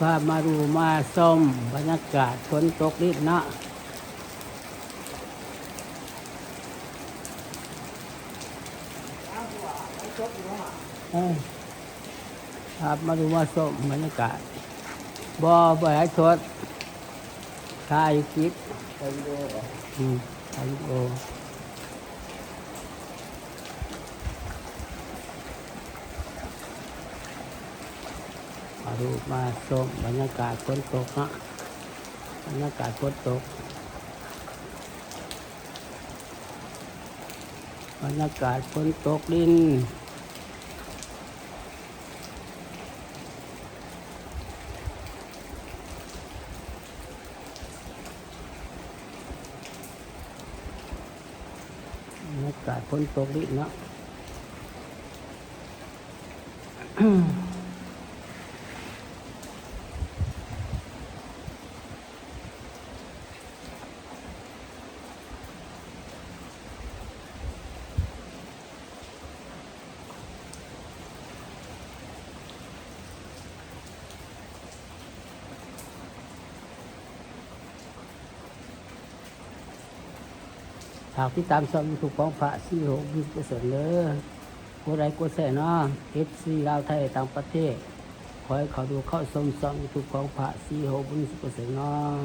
พามาดูมาชมบรรยากาศฝนตกนิดเนาะครับมาดูมาชมบรรยากาศบ่ให้สดถ่ายคลิปถ่ายวิดีโอถ่ายวิดีโอมาดูมาชมบรรยากาศฝนตกเนาะบรรยากาศฝนตกบรรยากาศฝนตกดินบรรยากาศฝนตกดินเนาะฝากติดตามช่องYouTubeของพระศรีโหบุญกุศลเด้อกดไลค์กดแชร์เนาะ FC ลาวไทยต่างประเทศขอให้เขาดูเข้าชมช่อง YouTube ของพระศรีโหบุญกุศลเนาะ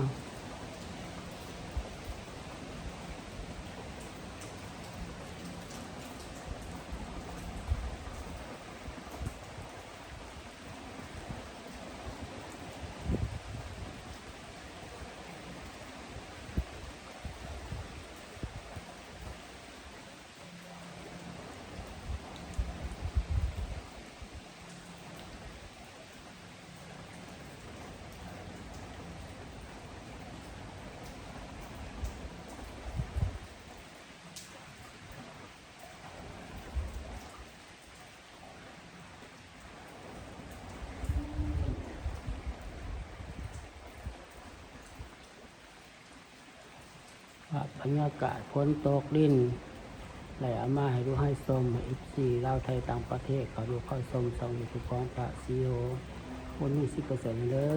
บรรยากาศฝนตกดินไหลเอามาให้ดูให้ชม FC ลาวไทยต่างประเทศเขาดูเข้าชมช่อง YouTube ของพระศรีโหบุญ10%เด้อ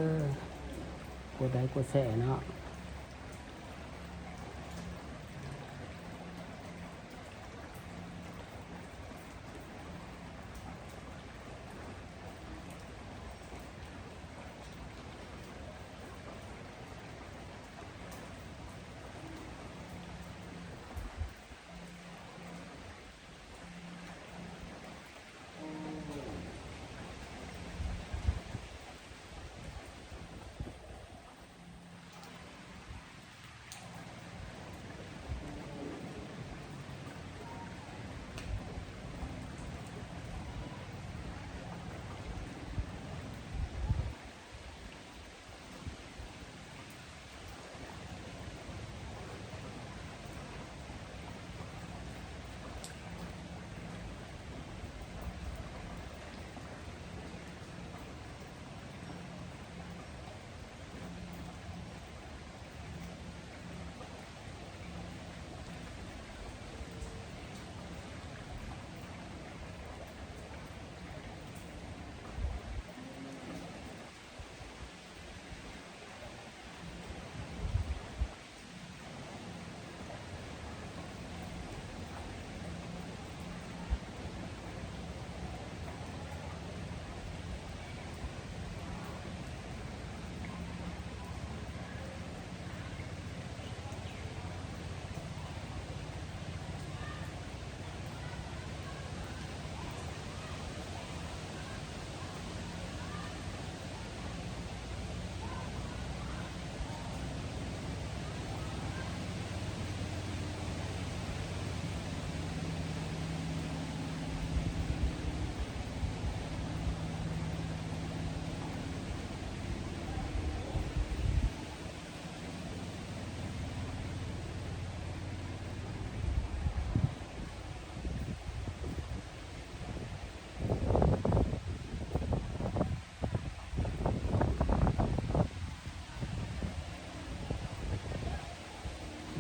กดไลค์กดแชร์เนาะ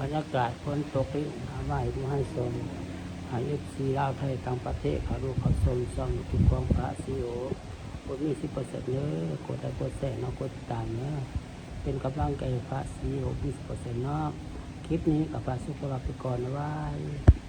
บรรยากาศฝนตกดินเอามาให้ดูให้ชมให้ FC ลาวไทยต่างประเทศเขาดูเขาชมช่อง YouTube ของพระศรีโห ดมี 10% เด้อกดไลค์กดแชร์เนาะกดติดตามเนาะเป็นกำลังใจให้พระศรีโห 20% เนาะคลิปนี้ก็ฝากสุขภาพไปก่อนนะบาย